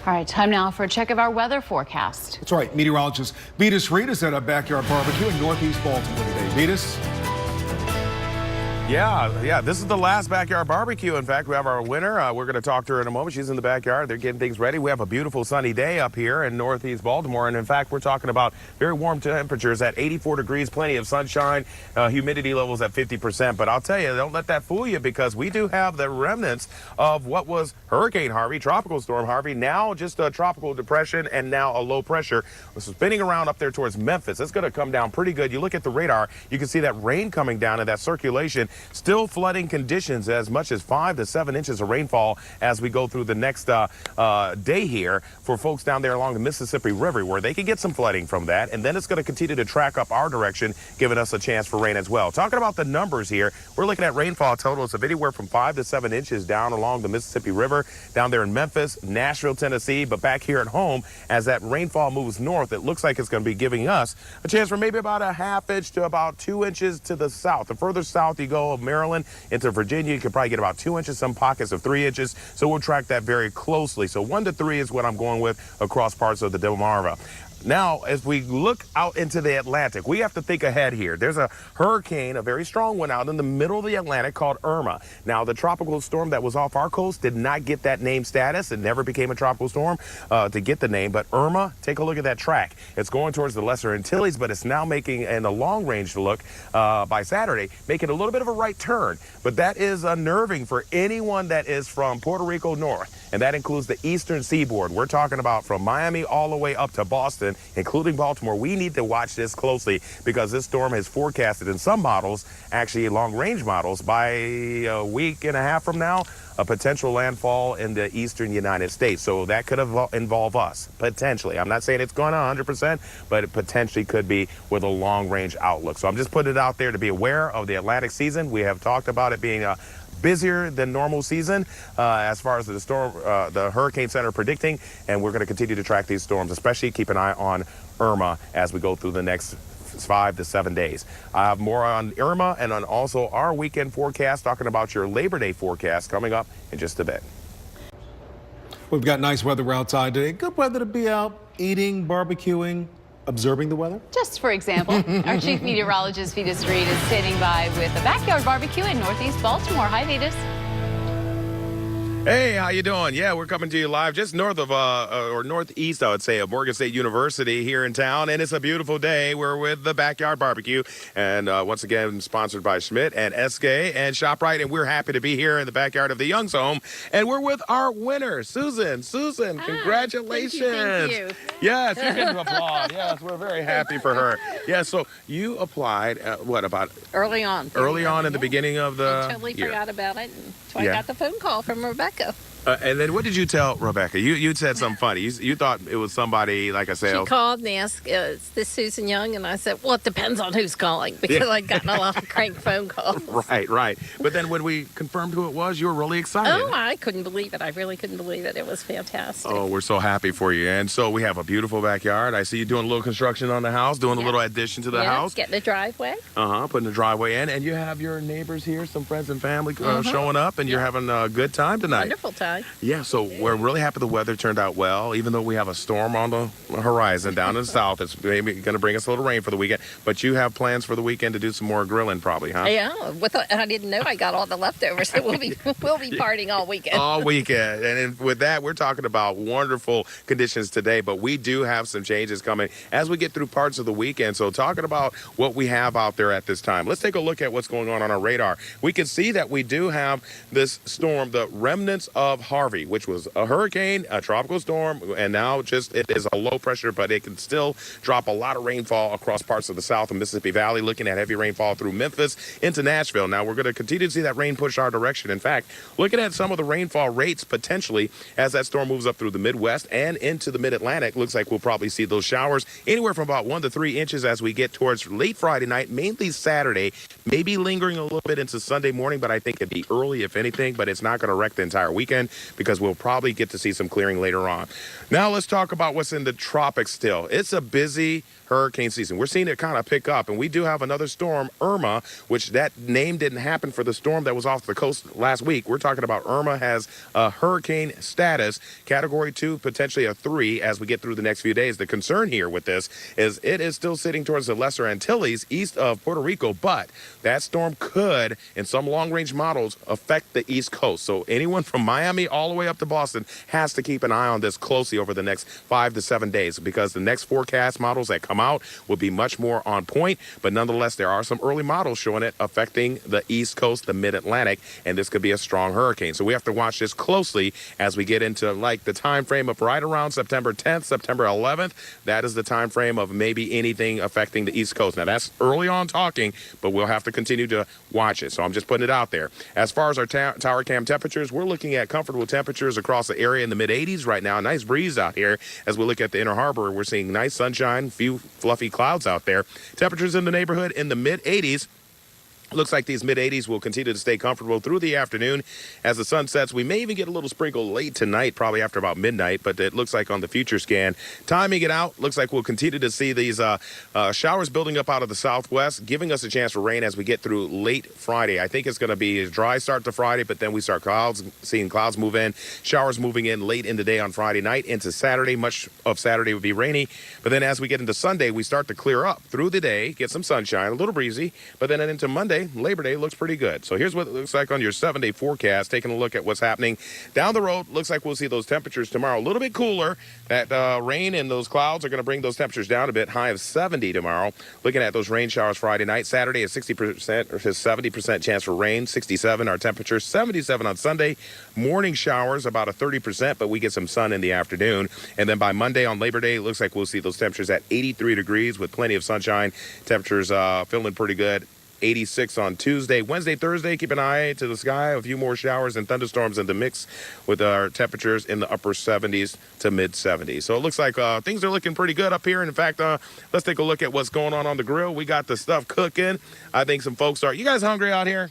All right, time now for a check of our weather forecast. That's right. Meteorologist Vetus Reed is at a backyard barbecue in Northeast Baltimore today. Vetus? Yeah, this is the last backyard barbecue. In fact, we have our winner. We're going to talk to her in a moment. She's in the backyard. They're getting things ready. We have a beautiful sunny day up here in Northeast Baltimore. And in fact, we're talking about very warm temperatures at 84 degrees, plenty of sunshine, humidity levels at 50%. But I'll tell you, don't let that fool you, because we do have the remnants of what was Hurricane Harvey, Tropical Storm Harvey, now just a tropical depression and now a low pressure. It's spinning around up there towards Memphis. It's going to come down pretty good. You look at the radar, you can see that rain coming down and that circulation. Still flooding conditions, as much as 5 to 7 inches of rainfall as we go through the next day here for folks down there along the Mississippi River, where they can get some flooding from that. And then it's going to continue to track up our direction, giving us a chance for rain as well. Talking about the numbers here, we're looking at rainfall totals of anywhere from 5 to 7 inches down along the Mississippi River, down there in Memphis, Nashville, Tennessee. But back here at home, as that rainfall moves north, it looks like it's going to be giving us a chance for maybe about a half inch to about 2 inches to the south. The further south you go of Maryland into Virginia, you could probably get about 2 inches, some pockets of 3 inches. So we'll track that very closely. So 1 to 3 is what I'm going with across parts of the Delmarva. Now, as we look out into the Atlantic, we have to think ahead here. There's a hurricane, a very strong one, out in the middle of the Atlantic called Irma. Now, the tropical storm that was off our coast did not get that name status. It never became a tropical storm to get the name. But Irma, take a look at that track. It's going towards the Lesser Antilles, but it's now making, in a long-range look by Saturday, making a little bit of a right turn. But that is unnerving for anyone that is from Puerto Rico north, and that includes the eastern seaboard. We're talking about from Miami all the way up to Boston, including Baltimore. We need to watch this closely, because this storm is forecasted in some models, actually long-range models, by a week and a half from now, a potential landfall in the eastern United States. So that could involve us, potentially. I'm not saying it's going to 100%, but it potentially could be with a long-range outlook. So I'm just putting it out there to be aware of the Atlantic season. We have talked about it being busier than normal season as far as the storm, the Hurricane Center predicting, and we're going to continue to track these storms, especially keep an eye on Irma as we go through the next 5 to 7 days. I have more on Irma and on also our weekend forecast, talking about your Labor Day forecast coming up in just a bit. We've got nice weather outside today. Good weather to be out eating, barbecuing, observing the weather. Just for example, our chief meteorologist, Vetus Reed, is standing by with a backyard barbecue in Northeast Baltimore. Hi, Vetus. Hey, how you doing? Yeah, we're coming to you live just north of, or northeast, I would say, of Morgan State University here in town. And it's a beautiful day. We're with the Backyard Barbecue. And once again, sponsored by Schmidt and SK and ShopRite. And we're happy to be here in the backyard of the Young's home. And we're with our winner, Susan. Susan, congratulations. Thank you. Yes, you can applaud. Yes, we're very happy for her. Yeah, so you applied, what, about? Early on. Early on in the beginning of the I totally year. forgot about it. So I got the phone call from Rebecca. And then what did you tell Rebecca? You said something funny. You thought it was somebody like a sales. She called and asked, is this Susan Young? And I said, well, it depends on who's calling, because I'd gotten a lot of crank phone calls. Right. But then when we confirmed who it was, you were really excited. Oh, I couldn't believe it. I really couldn't believe it. It was fantastic. Oh, we're so happy for you. And so we have a beautiful backyard. I see you doing a little construction on the house, doing a little addition to the house. Getting a driveway. Putting the driveway in. And you have your neighbors here, some friends and family showing up, and you're having a good time tonight. Wonderful time. Yeah, so we're really happy the weather turned out well, even though we have a storm on the horizon down in the south. It's maybe going to bring us a little rain for the weekend. But you have plans for the weekend to do some more grilling probably, huh? Yeah, I didn't know I got all the leftovers, so we'll be partying all weekend. All weekend. And with that, we're talking about wonderful conditions today, but we do have some changes coming as we get through parts of the weekend. So talking about what we have out there at this time, let's take a look at what's going on our radar. We can see that we do have this storm, the remnants of Harvey, which was a hurricane, a tropical storm, and now it is a low pressure, but it can still drop a lot of rainfall across parts of the South and Mississippi Valley, looking at heavy rainfall through Memphis into Nashville. Now, we're going to continue to see that rain push our direction. In fact, looking at some of the rainfall rates potentially as that storm moves up through the Midwest and into the Mid-Atlantic, looks like we'll probably see those showers anywhere from about 1 to 3 inches as we get towards late Friday night, mainly Saturday, maybe lingering a little bit into Sunday morning, but I think it'd be early, if anything, but it's not going to wreck the entire weekend, because we'll probably get to see some clearing later on. Now let's talk about what's in the tropics still. It's a busy hurricane season. We're seeing it kind of pick up, and we do have another storm, Irma, which that name didn't happen for the storm that was off the coast last week. We're talking about Irma has a hurricane status, category 2, potentially a 3 as we get through the next few days. The concern here with this is it is still sitting towards the Lesser Antilles east of Puerto Rico, but that storm could, in some long-range models, affect the East Coast. So anyone from Miami all the way up to Boston has to keep an eye on this closely over the next 5 to 7 days, because the next forecast models that come out will be much more on point. But nonetheless, there are some early models showing it affecting the East Coast, the mid-Atlantic, and this could be a strong hurricane. So we have to watch this closely as we get into like the time frame of right around September 10th, September 11th. That is the time frame of maybe anything affecting the East Coast. Now, that's early on talking, but we'll have to continue to watch it. So I'm just putting it out there. As far as our tower cam temperatures, we're looking at comfortable temperatures across the area in the mid-80s right now. Nice breeze out here. As we look at the inner harbor, we're seeing nice sunshine, few fluffy clouds out there. Temperatures in the neighborhood in the mid-80s. Looks like these mid-80s will continue to stay comfortable through the afternoon. As the sun sets, we may even get a little sprinkle late tonight, probably after about midnight, but it looks like on the future scan, timing it out, looks like we'll continue to see these showers building up out of the southwest, giving us a chance for rain as we get through late Friday. I think it's going to be a dry start to Friday, but then we start seeing clouds move in, showers moving in late in the day on Friday night into Saturday. Much of Saturday would be rainy, but then as we get into Sunday, we start to clear up through the day, get some sunshine, a little breezy, but then into Monday, Labor Day looks pretty good. So here's what it looks like on your 7-day forecast. Taking a look at what's happening down the road, looks like we'll see those temperatures tomorrow a little bit cooler. That rain and those clouds are going to bring those temperatures down a bit. High of 70 tomorrow. Looking at those rain showers Friday night. Saturday is 60% or 70% chance for rain. 67 our temperature. 77 on Sunday. Morning showers about a 30%, but we get some sun in the afternoon. And then by Monday on Labor Day, it looks like we'll see those temperatures at 83 degrees with plenty of sunshine. Temperatures feeling pretty good. 86 on Tuesday. Wednesday, Thursday, keep an eye to the sky. A few more showers and thunderstorms in the mix with our temperatures in the upper 70s to mid 70s. So it looks like things are looking pretty good up here. And in fact, let's take a look at what's going on the grill. We got the stuff cooking. I think some folks are. You guys hungry out here?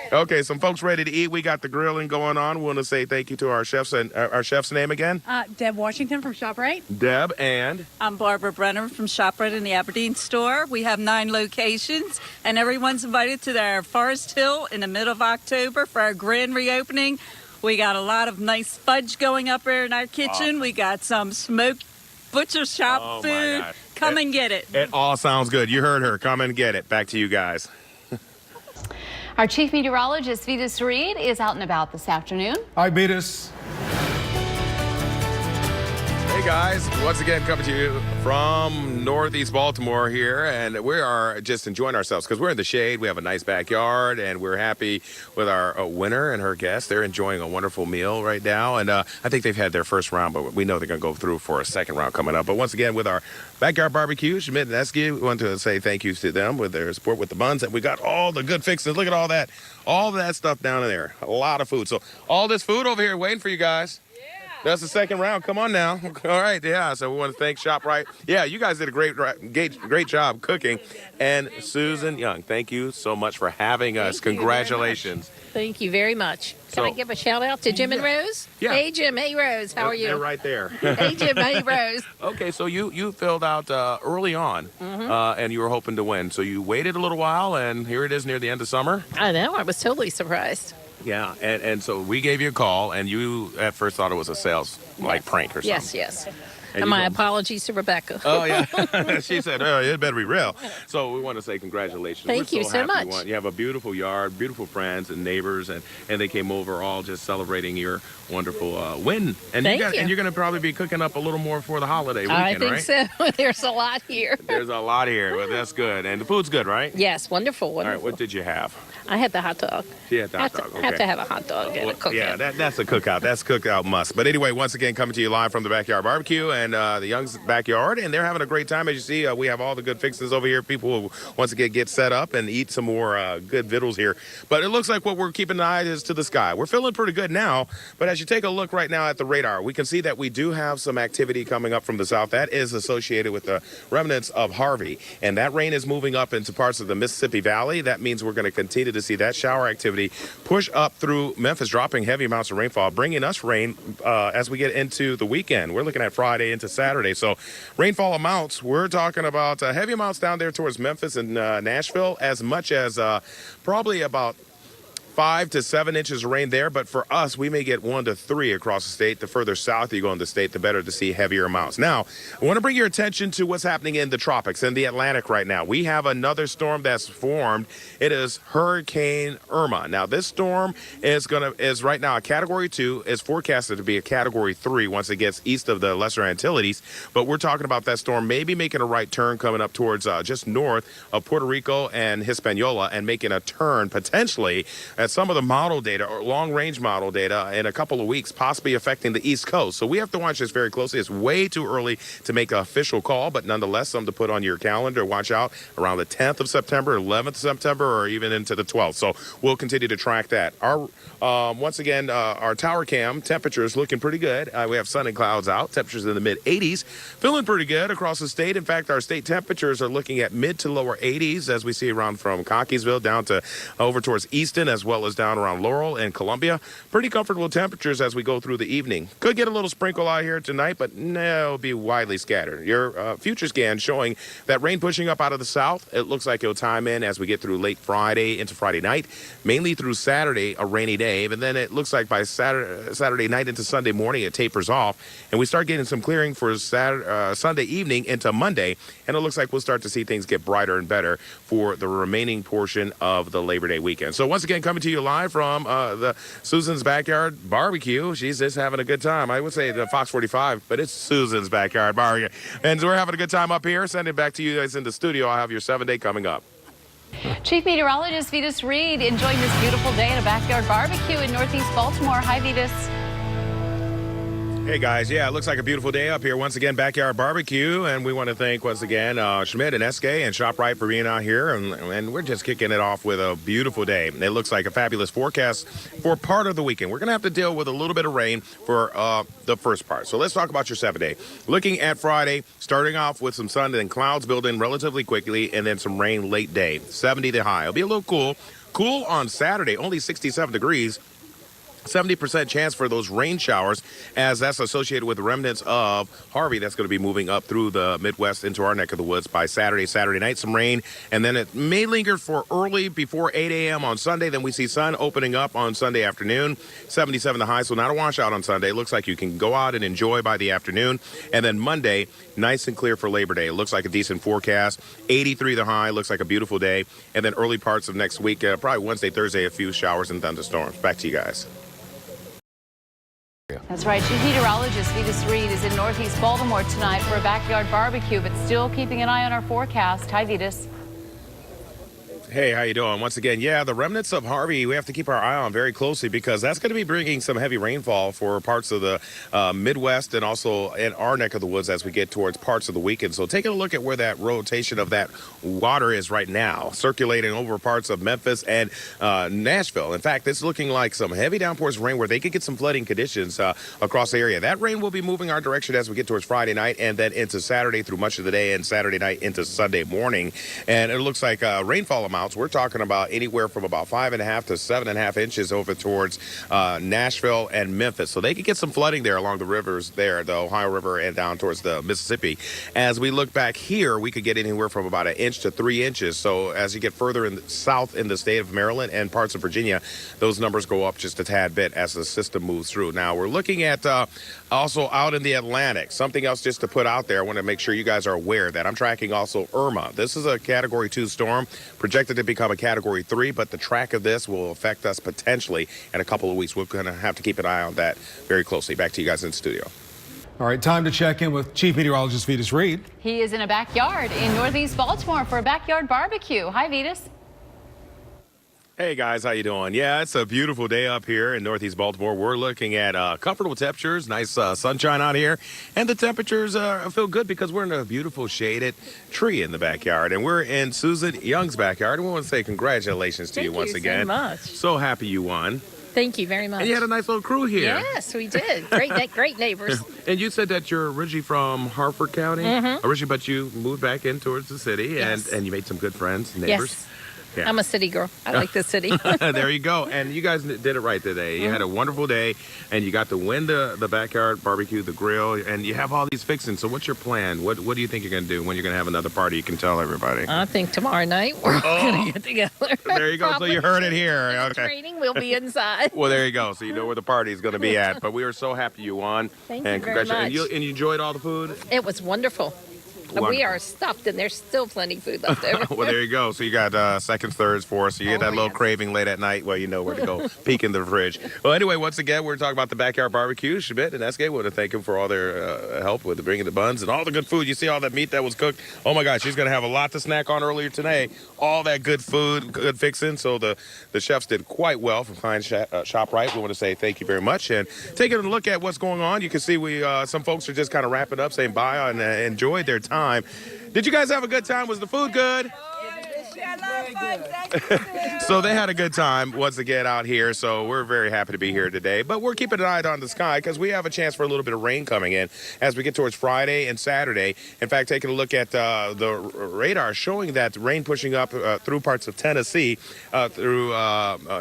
Okay, some folks ready to eat. We got the grilling going on. We want to say thank you to our chefs and our chef's name again. Deb Washington from ShopRite. Deb, and I'm Barbara Brenner from ShopRite in the Aberdeen store. We have 9 locations, and everyone's invited to our Forest Hill in the middle of October for our grand reopening. We got a lot of nice fudge going up there in our kitchen. We got some smoked butcher shop food. Come and get it. It all sounds good. You heard her. Come and get it. Back to you guys. Our chief meteorologist, Vetus Reed, is out and about this afternoon. Hi, Vetus. Hey guys, once again coming to you from Northeast Baltimore here, and we are just enjoying ourselves because we're in the shade. We have a nice backyard, and we're happy with our winner and her guests. They're enjoying a wonderful meal right now, and I think they've had their first round, but we know they're going to go through for a second round coming up. But once again, with our Backyard BBQ, Schmidt and Esky, we want to say thank you to them with their support with the buns, and we got all the good fixes. Look at all that stuff down in there. A lot of food. So all this food over here waiting for you guys. That's the second round. Come on now. All right, yeah. So we want to thank ShopRite. Yeah, you guys did a great job cooking. And Susan Young, thank you so much for having us. Congratulations. Thank you very much. Can I give a shout out to Jim and Rose? Yeah. Hey, Jim. Hey, Rose. How are you? They're right there. Hey, Jim. Hey, Rose. Okay, so you filled out early on, and you were hoping to win. So you waited a little while, and here it is near the end of summer. I know. I was totally surprised. Yeah, and so we gave you a call, and you at first thought it was a sales prank or something. Yes. And my apologies to Rebecca. Oh, yeah. She said, oh, it better be real. So we want to say congratulations. Thank you so much. You have a beautiful yard, beautiful friends and neighbors, and they came over all just celebrating your wonderful win. And Thank you. And you're going to probably be cooking up a little more for the holiday weekend, I think right? so. There's a lot here. There's a lot here. Well, that's good. And the food's good, right? Yes, wonderful. All right, what did you have? I had the hot dog. She had the hot dog. Okay. Have to have a hot dog and a cookout. Yeah, that's a cookout. That's cookout must. But anyway, once again, coming to you live from the Backyard BBQ and the Young's backyard, and they're having a great time. As you see, we have all the good fixings over here. People will once again get set up and eat some more good victuals here. But it looks like what we're keeping an eye is to the sky. We're feeling pretty good now, but as you take a look right now at the radar, we can see that we do have some activity coming up from the south. That is associated with the remnants of Harvey, and that rain is moving up into parts of the Mississippi Valley. That means we're going to continue to to see that shower activity push up through Memphis, dropping heavy amounts of rainfall, bringing us rain as we get into the weekend. We're looking at Friday into Saturday. So rainfall amounts, we're talking about heavy amounts down there towards Memphis and Nashville, as much as probably about 5 to 7 inches of rain there, but for us, we may get 1 to 3 across the state. The further south you go in the state, the better to see heavier amounts. Now, I want to bring your attention to what's happening in the tropics, in the Atlantic right now. We have another storm that's formed. It is Hurricane Irma. Now, this storm is right now a Category 2, is forecasted to be a Category 3 once it gets east of the Lesser Antilles. But we're talking about that storm maybe making a right turn coming up towards just north of Puerto Rico and Hispaniola, and making a turn potentially at some of the model data or long-range model data in a couple of weeks, possibly affecting the East Coast. So we have to watch this very closely. It's way too early to make an official call, but nonetheless, something to put on your calendar. Watch out around the 10th of September, 11th of September, or even into the 12th. So we'll continue to track that. Our once again, our tower cam temperature is looking pretty good. We have sun and clouds out. Temperatures in the mid-80s. Feeling pretty good across the state. In fact, our state temperatures are looking at mid to lower 80s as we see around from Cockeysville down to over towards Easton, as well as down around Laurel and Columbia. Pretty comfortable temperatures as we go through the evening. Could get a little sprinkle out here tonight, but no, it'll be widely scattered. Your future scan showing that rain pushing up out of the south. It looks like it'll time in as we get through late Friday into Friday night, mainly through Saturday, a rainy day. And then it looks like by Saturday night into Sunday morning, it tapers off, and we start getting some clearing for Sunday evening into Monday, and it looks like we'll start to see things get brighter and better for the remaining portion of the Labor Day weekend. So once again, coming to you live from the Susan's Backyard BBQ. She's just having a good time. I would say the FOX45, but it's Susan's Backyard BBQ. And we're having a good time up here. Send it back to you guys in the studio. I'll have your 7-day coming up. Chief Meteorologist Vetus Reed enjoying this beautiful day at a backyard barbecue in Northeast Baltimore. Hi, Vetus. Hey guys, yeah, it looks like a beautiful day up here. Once again, Backyard Barbecue, and we want to thank once again Schmidt and SK and ShopRite for being out here, and we're just kicking it off with a beautiful day. It looks like a fabulous forecast for part of the weekend. We're going to have to deal with a little bit of rain for the first part. So let's talk about your 7-day. Looking at Friday, starting off with some sun and clouds building relatively quickly, and then some rain late day. 70 the high. It'll be a little cool. Cool on Saturday, only 67 degrees. 70% chance for those rain showers, as that's associated with the remnants of Harvey that's going to be moving up through the Midwest into our neck of the woods by Saturday night, some rain, and then it may linger for early before 8 a.m. on Sunday. Then we see sun opening up on Sunday afternoon, 77 the high, so not a washout on Sunday. Looks like you can go out and enjoy by the afternoon. And then Monday, nice and clear for Labor Day. It looks like a decent forecast, 83 the high, looks like a beautiful day. And then early parts of next week, probably Wednesday, Thursday, a few showers and thunderstorms. Back to you guys. That's right. Chief Meteorologist Vetus Reed is in Northeast Baltimore tonight for a backyard barbecue, but still keeping an eye on our forecast. Hi, Vetus. Hey, how you doing? Once again, yeah, the remnants of Harvey we have to keep our eye on very closely, because that's going to be bringing some heavy rainfall for parts of the Midwest and also in our neck of the woods as we get towards parts of the weekend. So taking a look at where that rotation of that water is right now, circulating over parts of Memphis and Nashville. In fact, it's looking like some heavy downpours of rain where they could get some flooding conditions across the area. That rain will be moving our direction as we get towards Friday night and then into Saturday through much of the day, and Saturday night into Sunday morning. And it looks like rainfall amounts, we're talking about anywhere from about 5.5 to 7.5 inches over towards Nashville and Memphis. So they could get some flooding there along the rivers there, the Ohio River and down towards the Mississippi. As we look back here, we could get anywhere from about 1 inch to 3 inches. So as you get further in the south in the state of Maryland and parts of Virginia, those numbers go up just a tad bit as the system moves through. Now we're looking at also out in the Atlantic, something else just to put out there. I want to make sure you guys are aware that I'm tracking also Irma. This is a Category 2 storm, projected to become a Category 3, but the track of this will affect us potentially in a couple of weeks. We're going to have to keep an eye on that very closely. Back to you guys in the studio. All right, time to check in with Chief Meteorologist Vetus Reed. He is in a backyard in Northeast Baltimore for a backyard barbecue. Hi, Vetus. Hey guys, how you doing? Yeah, it's a beautiful day up here in Northeast Baltimore. We're looking at comfortable temperatures, nice sunshine out here, and the temperatures feel good because we're in a beautiful shaded tree in the backyard, and we're in Susan Young's backyard. And we want to say congratulations to you once again. Thank you so much. So happy you won. Thank you very much. And you had a nice little crew here. Yes, we did. Great neighbors. And you said that you're originally from Harford County, originally, but you moved back in towards the city, Yes. and you made some good friends, neighbors. Yes. Yeah. I'm a city girl. I like the city. There you go. And you guys did it right today. You had a wonderful day, and you got to win the backyard barbecue, the grill, and you have all these fixings. So what's your plan? What do you think you're going to do when you're going to have another party? You can tell everybody. I think tomorrow night we're going to get together. There you go. So you heard it here. It's Okay. raining. We'll be inside. Well, there you go. So you know where the party is going to be at. But we are so happy you won. Thank you very much. And you enjoyed all the food? It was wonderful. Wonderful. We are stuffed, and there's still plenty of food left over. Well, there you go. So you got seconds, thirds, fourths. So you get that little craving late at night. Well, you know where to go peek in the fridge. Well, anyway, once again, we're talking about the backyard barbecue. Schmidt and SK, want to thank them for all their help with bringing the buns and all the good food. You see all that meat that was cooked. Oh my gosh, she's going to have a lot to snack on earlier today. All that good food, good fixing. So the chefs did quite well from Fine Shop Right. We want to say thank you very much. And taking a look at what's going on, you can see some folks are just kind of wrapping up, saying bye and enjoyed their time. Did you guys have a good time? Was the food good? So they had a good time once again out here, so we're very happy to be here today. But we're keeping an eye on the sky because we have a chance for a little bit of rain coming in as we get towards Friday and Saturday. In fact, taking a look at the radar showing that rain pushing up through parts of Tennessee, through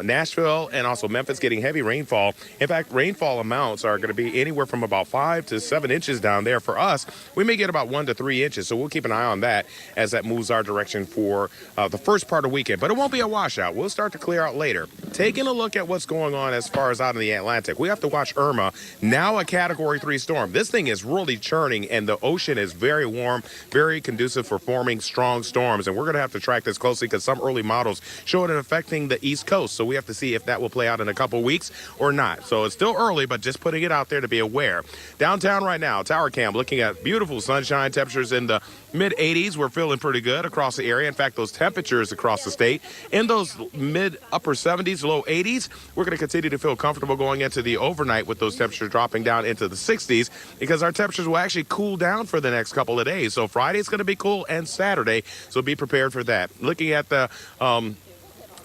Nashville, and also Memphis, getting heavy rainfall. In fact, rainfall amounts are going to be anywhere from about 5 to 7 inches down there. For us, we may get about 1 to 3 inches, so we'll keep an eye on that as that moves our direction for the first part of the weekend. But it won't be a washout. We'll start to clear out later. Taking a look at what's going on as far as out in the Atlantic, we have to watch Irma, now a Category 3 storm. This thing is really churning, and the ocean is very warm, very conducive for forming strong storms. And we're going to have to track this closely because some early models show it affecting the East Coast. So we have to see if that will play out in a couple weeks or not. So it's still early, but just putting it out there to be aware. Downtown right now, Tower Cam, looking at beautiful sunshine, temperatures in the mid-80s. We're feeling pretty good across the area. In fact, those temperatures across the state in those mid-upper 70s, low 80s, we're going to continue to feel comfortable going into the overnight with those temperatures dropping down into the 60s because our temperatures will actually cool down for the next couple of days. So Friday's going to be cool and Saturday, so be prepared for that. Looking at the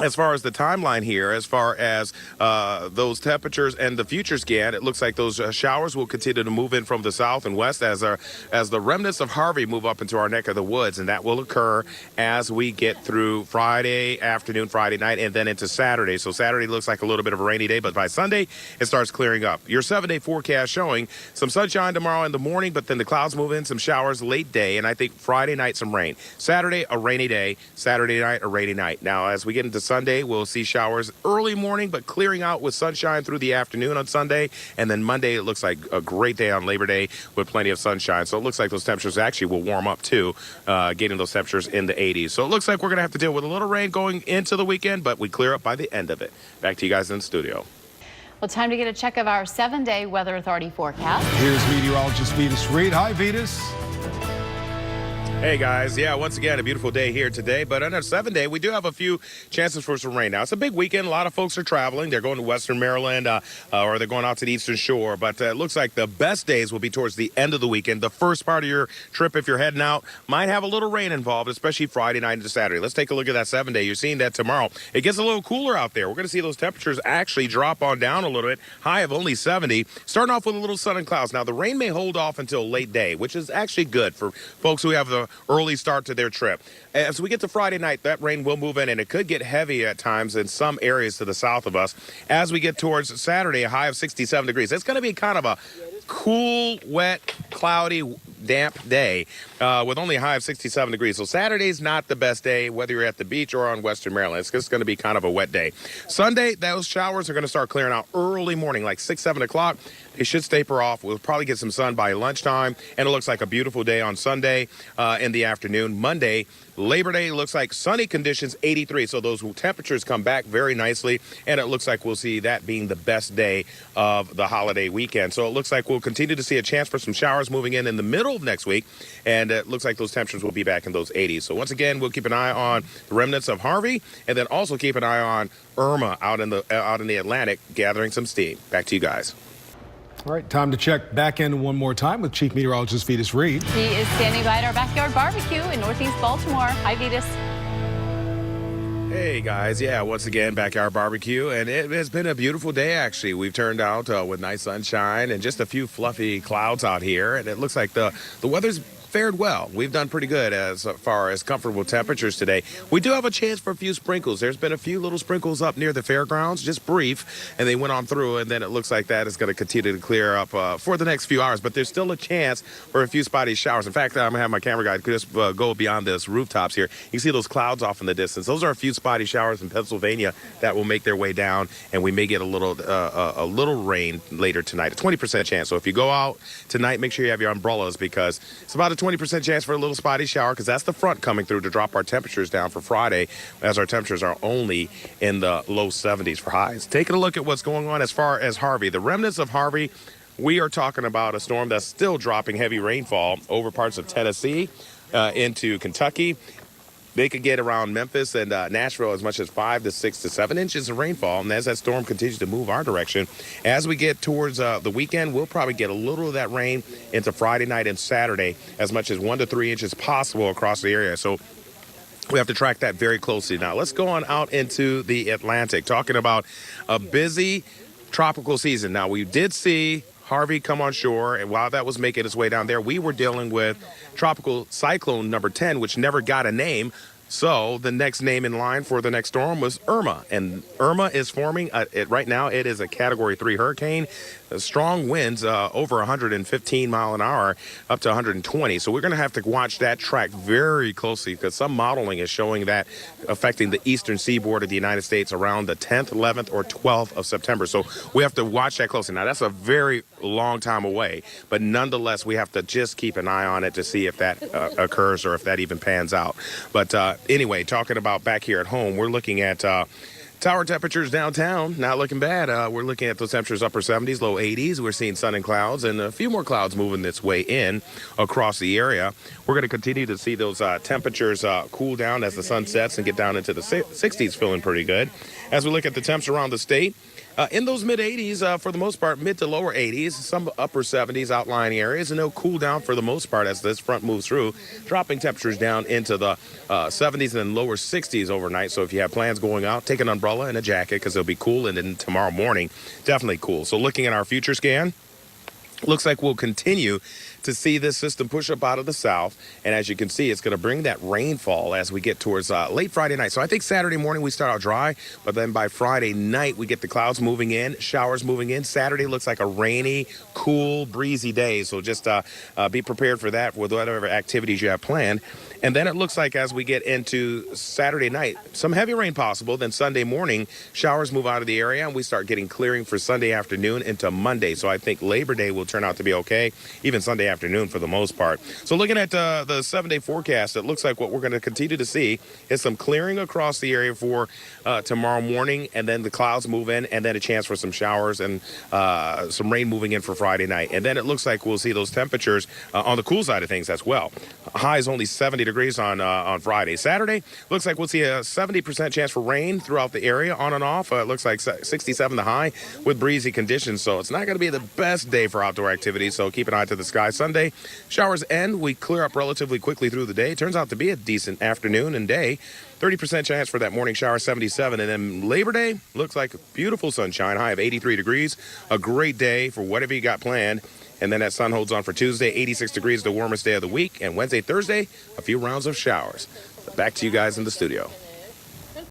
as far as the timeline here, as far as those temperatures and the future scan, it looks like those showers will continue to move in from the south and west as the remnants of Harvey move up into our neck of the woods, and that will occur as we get through Friday afternoon, Friday night, and then into Saturday. So Saturday looks like a little bit of a rainy day, but by Sunday, it starts clearing up. Your 7-day forecast showing some sunshine tomorrow in the morning, but then the clouds move in, some showers late day, and I think Friday night, some rain. Saturday, a rainy day. Saturday night, a rainy night. Now, as we get into Sunday, we'll see showers early morning, but clearing out with sunshine through the afternoon on Sunday. And then Monday, it looks like a great day on Labor Day with plenty of sunshine. So it looks like those temperatures actually will warm up too, getting those temperatures in the 80s. So it looks like we're going to have to deal with a little rain going into the weekend, but we clear up by the end of it. Back to you guys in the studio. Well, time to get a check of our 7-day Weather Authority forecast. Here's meteorologist Vetus Reed. Hi, Vetus. Hey guys, yeah, once again, a beautiful day here today, but on our 7-day, we do have a few chances for some rain. Now, it's a big weekend. A lot of folks are traveling. They're going to Western Maryland or they're going out to the Eastern Shore, but it looks like the best days will be towards the end of the weekend. The first part of your trip, if you're heading out, might have a little rain involved, especially Friday night into Saturday. Let's take a look at that 7-day. You're seeing that tomorrow. It gets a little cooler out there. We're going to see those temperatures actually drop on down a little bit. High of only 70. Starting off with a little sun and clouds. Now, the rain may hold off until late day, which is actually good for folks who have the early start to their trip. As we get to Friday night, that rain will move in, and it could get heavy at times in some areas to the south of us. As we get towards Saturday, a high of 67 degrees. It's going to be kind of a cool, wet, cloudy, damp day with only a high of 67 degrees. So Saturday's not the best day, whether you're at the beach or on Western Maryland. It's just going to be kind of a wet day. Sunday, those showers are going to start clearing out early morning, like 6, 7 o'clock. They should taper off. We'll probably get some sun by lunchtime, and it looks like a beautiful day on Sunday in the afternoon. Monday, Labor Day, looks like sunny conditions, 83. So those temperatures come back very nicely, and it looks like we'll see that being the best day of the holiday weekend. So it looks like we'll continue to see a chance for some showers moving in the middle of next week, and it looks like those temperatures will be back in those 80s. So once again, we'll keep an eye on the remnants of Harvey, and then also keep an eye on Irma out in the Atlantic gathering some steam. Back to you guys. All right, time to check back in one more time with Chief Meteorologist Vetus Reed. He is standing by at our backyard barbecue in Northeast Baltimore. Hi, Vetus. Hey guys, yeah, once again, backyard barbecue, and it has been a beautiful day actually. We've turned out with nice sunshine and just a few fluffy clouds out here, and it looks like the weather's fared well. We've done pretty good as far as comfortable temperatures today. We do have a chance for a few sprinkles. There's been a few little sprinkles up near the fairgrounds, just brief, and they went on through, and then it looks like that is going to continue to clear up for the next few hours. But there's still a chance for a few spotty showers. In fact, I'm going to have my camera guy just go beyond this rooftops here. You can see those clouds off in the distance. Those are a few spotty showers in Pennsylvania that will make their way down, and we may get a little rain later tonight. A 20% chance. So if you go out tonight, make sure you have your umbrellas, because it's about a 20% chance for a little spotty shower, because that's the front coming through to drop our temperatures down for Friday, as our temperatures are only in the low 70s for highs. Taking a look at what's going on as far as Harvey. The remnants of Harvey, we are talking about a storm that's still dropping heavy rainfall over parts of Tennessee into Kentucky. They could get around Memphis and Nashville as much as 5 to 6 to 7 inches of rainfall. And as that storm continues to move our direction, as we get towards the weekend, we'll probably get a little of that rain into Friday night and Saturday, as much as 1 to 3 inches possible across the area. So we have to track that very closely. Now, let's go on out into the Atlantic, talking about a busy tropical season. Now, we did see Harvey come on shore, and while that was making its way down there, we were dealing with tropical cyclone number 10, which never got a name. So the next name in line for the next storm was Irma, and Irma is forming. Right now, it is a Category 3 hurricane. Strong winds over 115 mile an hour, up to 120. So we're going to have to watch that track very closely, because some modeling is showing that affecting the eastern seaboard of the United States around the 10th, 11th, or 12th of September. So we have to watch that closely. Now, that's a very long time away, but nonetheless, we have to just keep an eye on it to see if that occurs or if that even pans out. But anyway, talking about back here at home, we're looking at tower temperatures downtown, not looking bad. We're looking at those temperatures upper 70s, low 80s. We're seeing sun and clouds, and a few more clouds moving this way in across the area. We're going to continue to see those temperatures cool down as the sun sets and get down into the 60s, feeling pretty good. As we look at the temps around the state, in those mid-80s, for the most part, mid to lower 80s, some upper 70s outlying areas, and they'll cool down for the most part as this front moves through, dropping temperatures down into the 70s and lower 60s overnight. So if you have plans going out, take an umbrella and a jacket, because it'll be cool, and then tomorrow morning, definitely cool. So looking at our future scan, looks like we'll continue to see this system push up out of the south. And as you can see, it's going to bring that rainfall as we get towards late Friday night. So I think Saturday morning we start out dry, but then by Friday night we get the clouds moving in, showers moving in. Saturday looks like a rainy, cool, breezy day. So just be prepared for that with whatever activities you have planned. And then it looks like as we get into Saturday night, some heavy rain possible. Then Sunday morning, showers move out of the area, and we start getting clearing for Sunday afternoon into Monday. So I think Labor Day will turn out to be okay, even Sunday afternoon for the most part. So looking at the 7-day forecast, it looks like what we're going to continue to see is some clearing across the area for tomorrow morning, and then the clouds move in, and then a chance for some showers and some rain moving in for Friday night. And then it looks like we'll see those temperatures on the cool side of things as well. High is only 70 degrees on Friday. Saturday, looks like we'll see a 70% chance for rain throughout the area, on and off. It looks like 67 the high with breezy conditions. So it's not going to be the best day for outdoor activities. So keep an eye to the sky. Sunday, showers end. We clear up relatively quickly through the day. Turns out to be a decent afternoon and day. 30% chance for that morning shower, 77. And then Labor Day, looks like beautiful sunshine, high of 83 degrees. A great day for whatever you got planned. And then that sun holds on for Tuesday, 86 degrees, the warmest day of the week. And Wednesday, Thursday, a few rounds of showers. Back to you guys in the studio.